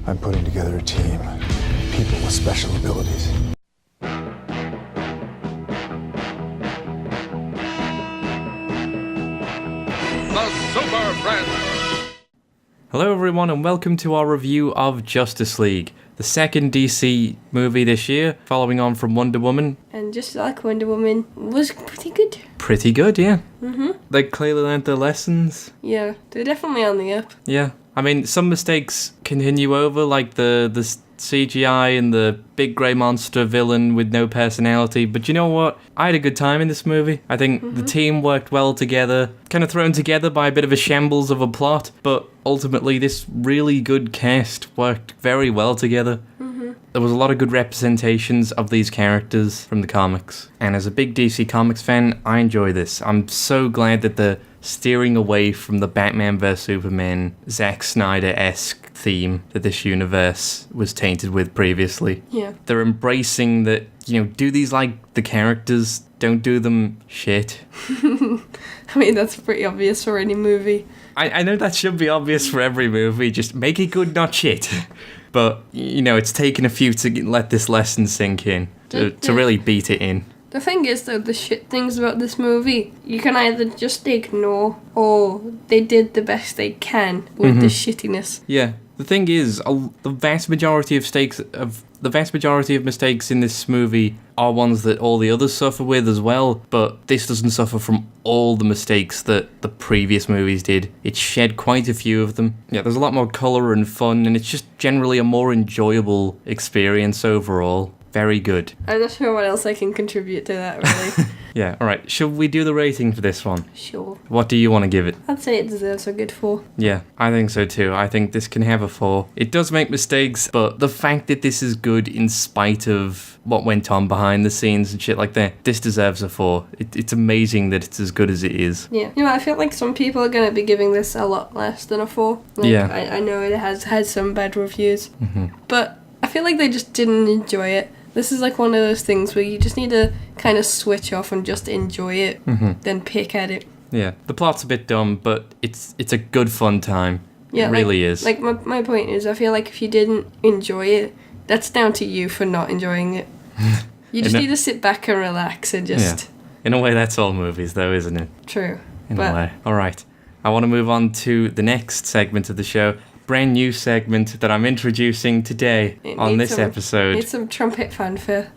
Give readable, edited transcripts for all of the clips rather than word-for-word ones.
I'm putting together a team. People with special abilities. The Super Friends! Hello everyone and welcome to our review of Justice League, the second DC movie this year, following on from Wonder Woman. And just like Wonder Woman, was pretty good. Pretty good, yeah. They clearly learned their lessons. Yeah, they're definitely on the up. Yeah. I mean, some mistakes continue over, like the CGI and the big grey monster villain with no personality, but you know what? I had a good time in this movie. I think the team worked well together, kind of thrown together by a bit of a shambles of a plot, but ultimately this really good cast worked very well together. There was a lot of good representations of these characters from the comics, and as a big DC Comics fan, I enjoy this. I'm so glad that they're steering away from the Batman vs Superman, Zack Snyder-esque theme that this universe was tainted with previously. Yeah. They're embracing that, do these like the characters, don't do them shit. I mean, that's pretty obvious for any movie. I know that should be obvious for every movie, just make it good, not shit. But, it's taken a few to let this lesson sink in, to really beat it in. The thing is, though, the shit things about this movie, you can either just ignore, or they did the best they can with the shittiness. Yeah, the thing is, the vast majority of mistakes in this movie are ones that all the others suffer with as well, but this doesn't suffer from all the mistakes that the previous movies did. It shed quite a few of them. Yeah, there's a lot more colour and fun, and it's just generally a more enjoyable experience overall. Very good. I'm not sure what else I can contribute to that, really. Yeah, alright. Should we do the rating for this one? Sure. What do you want to give it? I'd say it deserves a good 4. Yeah, I think so too. I think this can have a 4. It does make mistakes, but the fact that this is good in spite of what went on behind the scenes and shit like that, this deserves a 4. It's amazing that it's as good as it is. Yeah. I feel like some people are going to be giving this a lot less than a 4. Yeah. I know it has had some bad reviews, but I feel like they just didn't enjoy it. This is like one of those things where you just need to kind of switch off and just enjoy it, then pick at it. Yeah, the plot's a bit dumb, but it's a good fun time. Yeah, it really is. Like my point is, I feel like if you didn't enjoy it, that's down to you for not enjoying it. You just need to sit back and relax and just... Yeah. In a way, that's all movies, though, isn't it? True. In a way. All right. I want to move on to the next segment of the show. Brand new segment that I'm introducing today on this episode. Need some trumpet fanfare.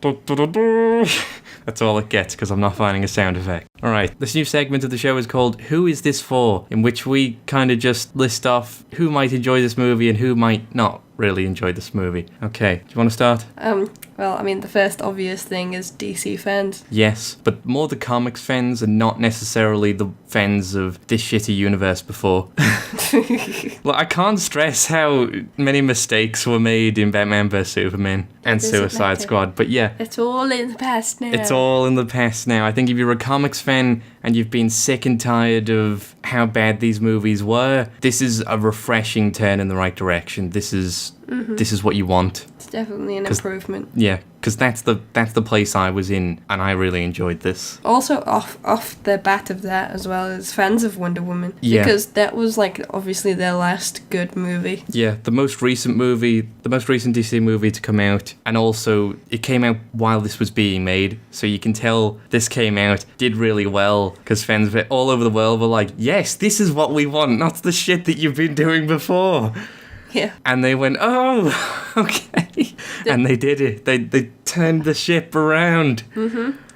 That's all it gets because I'm not finding a sound effect. Alright, this new segment of the show is called Who Is This For? In which we kind of just list off who might enjoy this movie and who might not really enjoy this movie. Okay, do you want to start? Well, I mean, the first obvious thing is DC fans. Yes, but more the comics fans and not necessarily the fans of this shitty universe before. Look, I can't stress how many mistakes were made in Batman vs Superman and Suicide Squad, but yeah. It's all in the past now. It's all in the past now. I think if you're a comics fan and you've been sick and tired of how bad these movies were, this is a refreshing turn in the right direction. This is what you want. It's definitely an improvement. Yeah, because that's the place I was in, and I really enjoyed this. Also, off the bat of that, as well as fans of Wonder Woman, because that was like obviously their last good movie. Yeah, the most recent DC movie to come out, and also it came out while this was being made, so you can tell this came out, did really well, because fans all over the world were like, yes, this is what we want, not the shit that you've been doing before. Yeah. And they went, oh, okay. And they did it. They turned the ship around.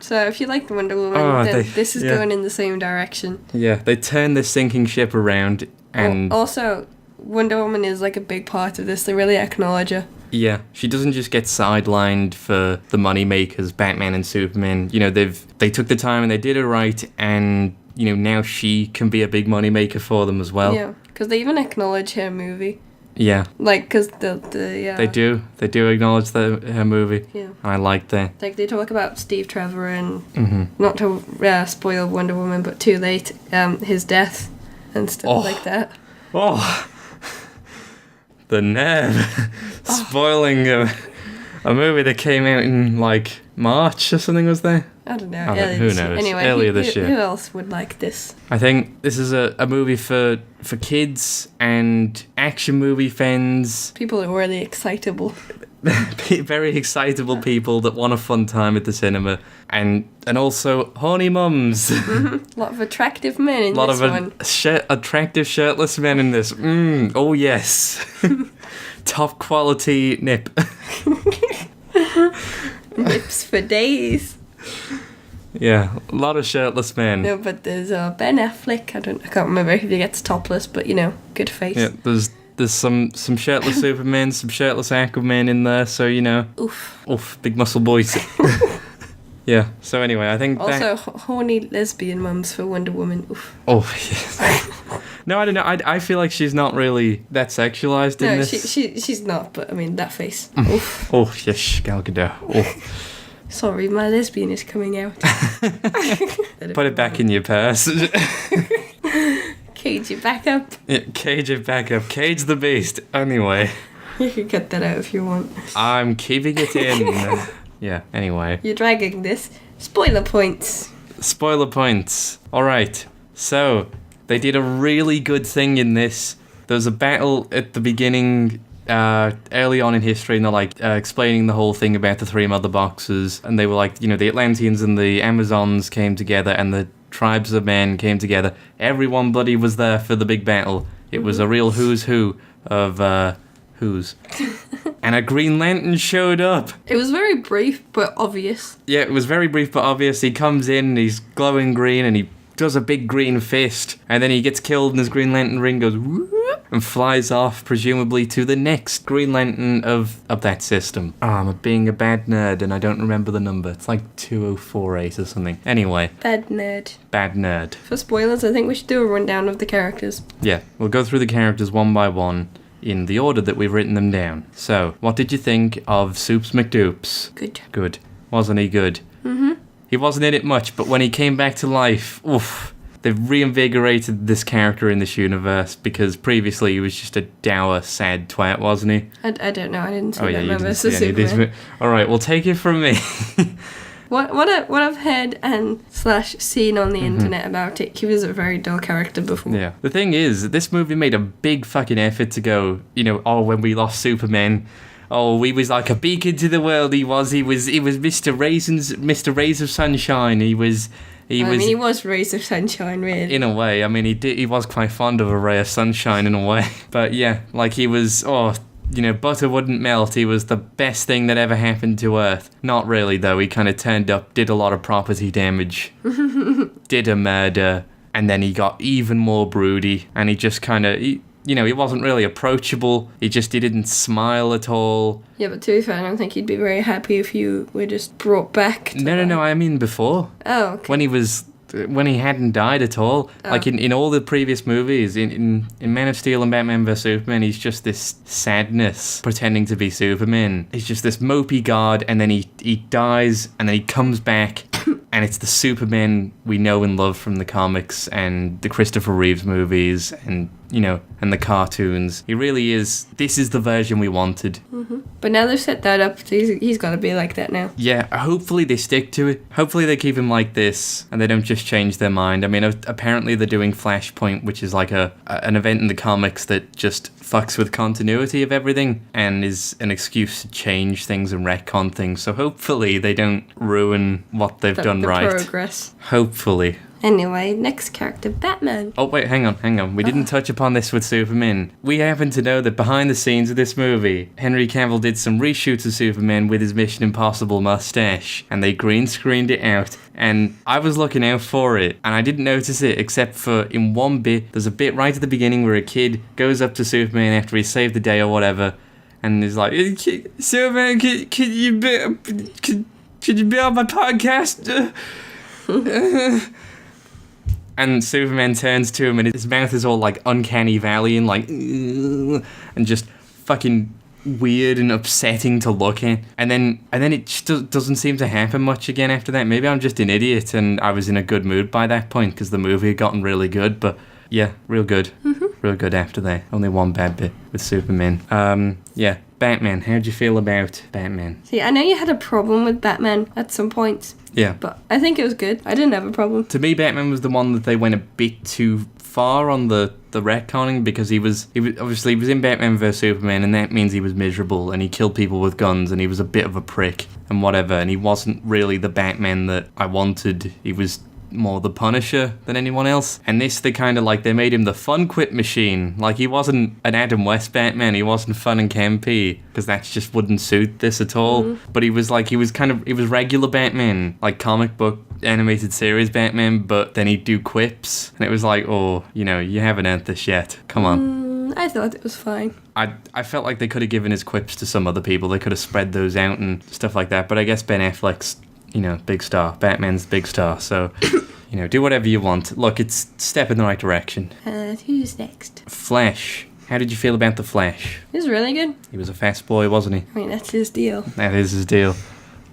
So if you liked Wonder Woman, then this is going in the same direction. Yeah, they turned the sinking ship around. And also, Wonder Woman is like a big part of this. They really acknowledge her. Yeah, she doesn't just get sidelined for the money makers, Batman and Superman. They took the time and they did it right, and now she can be a big money maker for them as well. Yeah, because they even acknowledge her movie. Yeah. Like, because They do acknowledge her movie. Yeah. And I like that. Like, they talk about Steve Trevor and, not to spoil Wonder Woman, but too late, his death and stuff like that. Oh, the nerve. Spoiling A movie that came out in like March or something, was there? I don't know. Who knows? Anyway, Earlier this year. Who else would like this? I think this is a movie for kids and action movie fans. People who are really excitable. Very excitable people that want a fun time at the cinema. And also horny mums. A lot of attractive men in this one. Attractive shirtless men in this. Oh yes. Top quality nip. Nips for days. Yeah, a lot of shirtless men. No, but there's Ben Affleck. I can't remember if he gets topless, but good face. Yeah, there's some shirtless Supermen, some shirtless Aquaman in there, so Oof, big muscle boys. Yeah. So anyway, I think also horny lesbian mums for Wonder Woman. Oof. Oh yes. No, I don't know. I feel like she's not really that sexualized in this. No, she's not. But I mean that face. Oof. Oh yes, Gal Gadot. Oh. Sorry, my lesbian is coming out. Put it back in your purse. Cage it back up. Yeah, cage it back up. Cage the beast. Anyway. You can cut that out if you want. I'm keeping it in. Yeah, anyway. You're dragging this. Spoiler points. Spoiler points. Alright, so they did a really good thing in this. There was a battle at the beginning, early on in history, and they're like explaining the whole thing about the three mother boxes, and they were like, the Atlanteans and the Amazons came together, and the tribes of men came together. Everyone bloody was there for the big battle. It was a real who's who of who's. And a Green Lantern showed up. It was very brief but obvious. Yeah, it was very brief but obvious. He comes in, he's glowing green, and he does a big green fist, and then he gets killed, and his Green Lantern ring goes whoop, and flies off, presumably to the next Green Lantern of that system. Oh, I'm being a bad nerd, and I don't remember the number. It's like 2048 or something. Anyway. Bad nerd. Bad nerd. For spoilers, I think we should do a rundown of the characters. Yeah, we'll go through the characters one by one in the order that we've written them down. So, what did you think of Soups McDoops? Good. Good. Wasn't he good? Mm-hmm. He wasn't in it much, but when he came back to life, oof, they've reinvigorated this character in this universe, because previously he was just a dour, sad twat, wasn't he? I don't know, I didn't see that. You Remember, didn't see any of these. Alright, well, take it from me. What I've heard and / seen on the internet about it, he was a very dull character before. Yeah. The thing is, this movie made a big fucking effort to go, when we lost Superman, he was like a beacon to the world. He was Mr. Rays of Sunshine. He was Rays of Sunshine, really. In a way, he was quite fond of a ray of sunshine in a way. But yeah, like he was, butter wouldn't melt. He was the best thing that ever happened to Earth. Not really, though. He kind of turned up, did a lot of property damage, did a murder, and then he got even more broody, and he just kind of, he wasn't really approachable. He didn't smile at all. Yeah, but to be fair, I don't think he'd be very happy if you were just brought back to No, I mean before. Oh, okay. When he hadn't died at all. Oh. Like in all the previous movies, in Man of Steel and Batman vs Superman, he's just this sadness pretending to be Superman. He's just this mopey god, and then he dies, and then he comes back, and it's the Superman we know and love from the comics and the Christopher Reeves movies and and the cartoons. He really is. This is the version we wanted. Mm-hmm. But now they've set that up, he's got to be like that now. Yeah, hopefully they stick to it. Hopefully they keep him like this, and they don't just change their mind. Apparently they're doing Flashpoint, which is like an event in the comics that just fucks with continuity of everything and is an excuse to change things and retcon things. So hopefully they don't ruin what they've done right. Progress. Hopefully. Anyway, next character, Batman. Oh, wait, hang on. We didn't touch upon this with Superman. We happen to know that behind the scenes of this movie, Henry Cavill did some reshoots of Superman with his Mission Impossible mustache, and they green screened it out. And I was looking out for it, and I didn't notice it, except for in one bit, there's a bit right at the beginning where a kid goes up to Superman after he saved the day or whatever, and is like, Superman, can you be on my podcast? And Superman turns to him, and his mouth is all like uncanny valley and like, and just fucking weird and upsetting to look at. And then it just doesn't seem to happen much again after that. Maybe I'm just an idiot, and I was in a good mood by that point because the movie had gotten really good. But yeah, real good. Mm-hmm. Real good after that. Only one bad bit with Superman. Yeah. Batman. How'd you feel about Batman? See, I know you had a problem with Batman at some points, Yeah. but I think it was good. I didn't have a problem. To me, Batman was the one that they went a bit too far on the retconning, because he was obviously he was in Batman vs Superman, and that means he was miserable and he killed people with guns and he was a bit of a prick and whatever, and he wasn't really the Batman that I wanted. He was more the Punisher than anyone else. And this, they kind of like, they made him the fun quit machine. Like, he wasn't an Adam West Batman, he wasn't fun and campy, because that just wouldn't suit this at all. But he was regular Batman, like comic book animated series Batman, but then he'd do quips, and it was like, oh, you know, you haven't earned this yet, come on. I thought it was fine. I felt like they could have given his quips to some other people, they could have spread those out and stuff like that, but I guess Ben Affleck's, you know, big star. Batman's big star, so, you know, do whatever you want. Look, it's a step in the right direction. Who's next? Flash. How did you feel about the Flash? He was really good. He was a fast boy, wasn't he? I mean, that's his deal. That is his deal.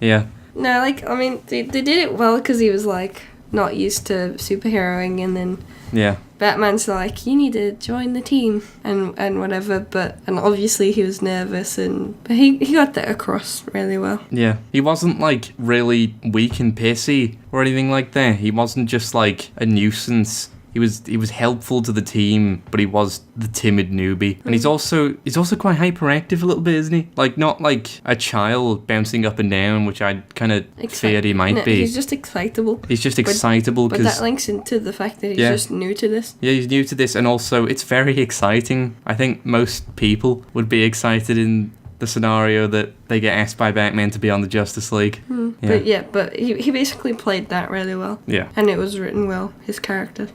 Yeah. No, like, I mean, they did it well because he was, like, not used to superheroing, and then Yeah. Batman's like, you need to join the team and whatever, and obviously he was nervous, but he got that across really well. Yeah. He wasn't, like, really weak and pissy or anything like that. He wasn't just, like, a nuisance. He was helpful to the team, but he was the timid newbie. And he's also quite hyperactive a little bit, isn't he? Like, not like a child bouncing up and down, which I kind of feared he might be. He's just excitable. He's just excitable but because... that links into the fact that he's just new to this. Yeah, he's new to this, and also it's very exciting. I think most people would be excited in the scenario that they get asked by Batman to be on the Justice League. But he basically played that really well. Yeah. And it was written well, his character.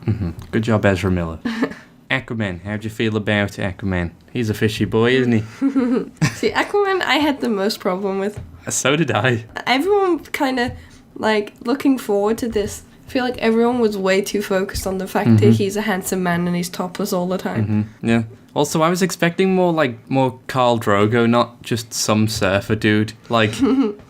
Good job, Ezra Miller. Aquaman, how'd you feel about Aquaman? He's a fishy boy, isn't he? See, Aquaman I had the most problem with. So did I. Everyone kind of, like, looking forward to this. I feel like everyone was way too focused on the fact that he's a handsome man and he's topless all the time. Yeah. Also, I was expecting more Khal Drogo, not just some surfer dude. Like,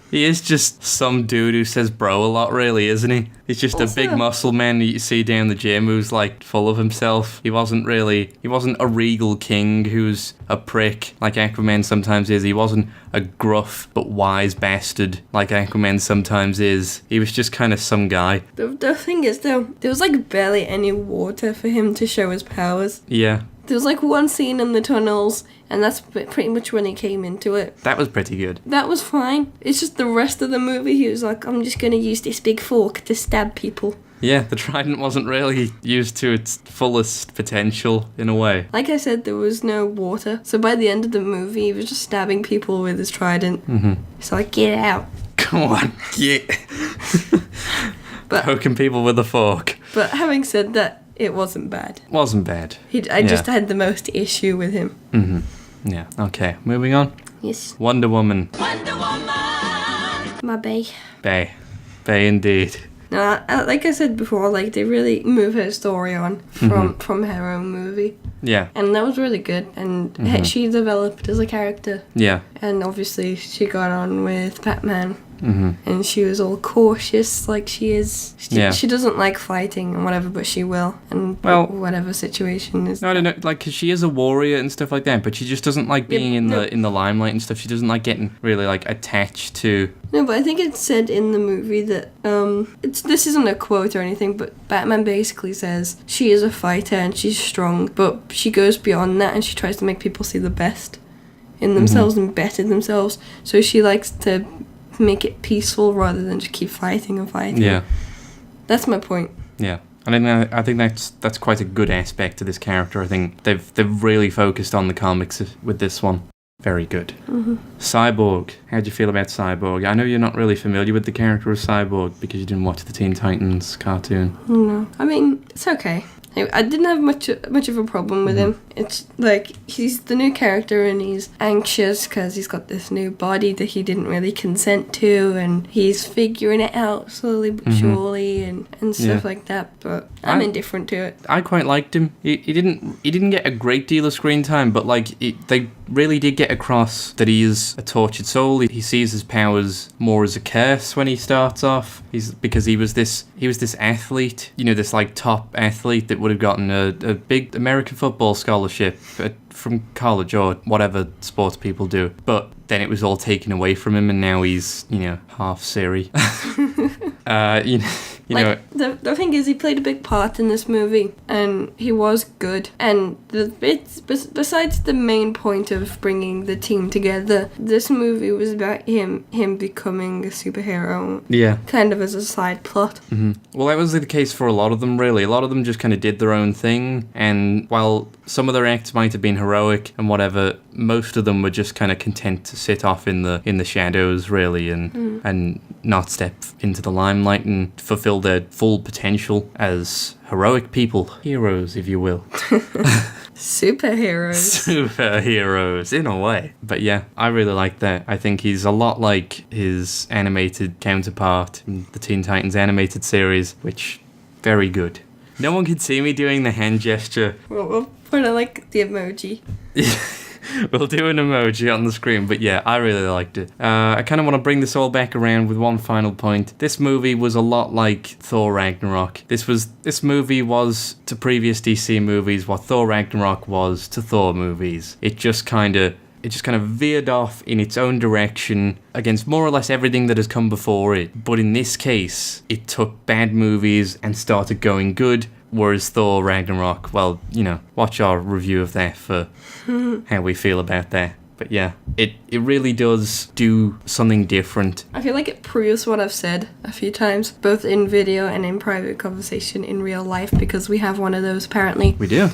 he is just some dude who says bro a lot, really, isn't he? He's just a big muscle man that you see down the gym who's, like, full of himself. He wasn't a regal king who's a prick like Aquaman sometimes is. He wasn't a gruff but wise bastard like Aquaman sometimes is. He was just kind of some guy. The thing is, though, there was, like, barely any water for him to show his powers. Yeah. There was, like, one scene in the tunnels, and that's pretty much when he came into it. That was pretty good. That was fine. It's just the rest of the movie, he was like, I'm just going to use this big fork to stab people. Yeah, the trident wasn't really used to its fullest potential, in a way. Like I said, there was no water. So by the end of the movie, he was just stabbing people with his trident. It's like, get out. Come on, yeah. Poking people with a fork. But having said that, it wasn't bad. Wasn't bad. I just had the most issue with him. Yeah, okay, moving on. Yes. Wonder Woman. My bae. Bay indeed. No, like I said before, like, they really move her story on from her own movie. Yeah. And that was really good. And she developed as a character. Yeah. And obviously she got on with Batman. And she was all cautious, like she is. She doesn't like fighting and whatever, but she will. And whatever situation is. No, I don't know, like, 'cause she is a warrior and stuff like that, but she just doesn't like being in the limelight and stuff. She doesn't like getting really, like, attached to... No, but I think it's said in the movie that, this isn't a quote or anything, but Batman basically says she is a fighter and she's strong, but she goes beyond that and she tries to make people see the best in themselves and better themselves. So she likes to make it peaceful rather than just keep fighting and fighting. Yeah. That's my point. Yeah. And I think that's quite a good aspect to this character. I think they've really focused on the comics with this one. Very good. Cyborg. How'd you feel about Cyborg? I know you're not really familiar with the character of Cyborg because you didn't watch the Teen Titans cartoon. No. I mean, it's okay. I didn't have much of a problem with him. It's like, he's the new character and he's anxious because he's got this new body that he didn't really consent to, and he's figuring it out slowly but surely and stuff like that, but I'm indifferent to it. I quite liked him. He didn't get a great deal of screen time, but like they really did get across that he is a tortured soul. He sees his powers more as a curse when he starts off. Because he was this athlete, you know, this like top athlete that would have gotten a big American football scholarship scholarship from college or whatever sports people do. But then it was all taken away from him, and now he's, half Siri. The thing is, he played a big part in this movie, and he was good. And besides the main point of bringing the team together, this movie was about him becoming a superhero. Yeah. Kind of as a side plot. Mm-hmm. Well, that was the case for a lot of them, really. A lot of them just kind of did their own thing, and while some of their acts might have been heroic and whatever, most of them were just kind of content to sit off in the shadows, really, and not step into the limelight and fulfill their full potential as heroic people. Heroes, if you will. Superheroes, in a way. But yeah, I really like that. I think he's a lot like his animated counterpart in the Teen Titans animated series, which, very good. No one can see me doing the hand gesture. We'll put it like the emoji. We'll do an emoji on the screen, but yeah, I really liked it. I kind of want to bring this all back around with one final point. This movie was a lot like Thor Ragnarok. This movie was to previous DC movies what Thor Ragnarok was to Thor movies. It just kind of veered off in its own direction against more or less everything that has come before it. But in this case, it took bad movies and started going good. Whereas Thor Ragnarok, well, watch our review of that for how we feel about that. But yeah, it really does do something different. I feel like it proves what I've said a few times, both in video and in private conversation in real life, because we have one of those apparently. We do.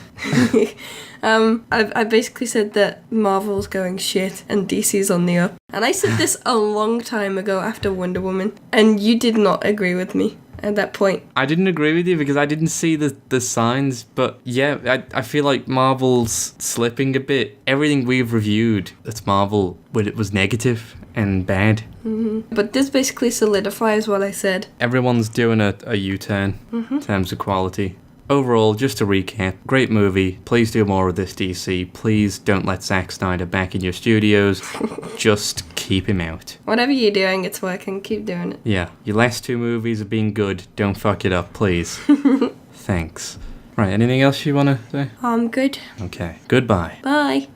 I basically said that Marvel's going shit and DC's on the up. And I said this a long time ago after Wonder Woman, and you did not agree with me at that point. I didn't agree with you because I didn't see the signs, but yeah, I feel like Marvel's slipping a bit. Everything we've reviewed that's Marvel, it was negative and bad. Mm-hmm. But this basically solidifies what I said. Everyone's doing a U-turn in terms of quality. Overall, just to recap, great movie. Please do more of this, DC. Please don't let Zack Snyder back in your studios. Just keep him out. Whatever you're doing, it's working. Keep doing it. Yeah, your last two movies have been good. Don't fuck it up, please. Thanks. Right, anything else you want to say? I'm good. Okay, goodbye. Bye.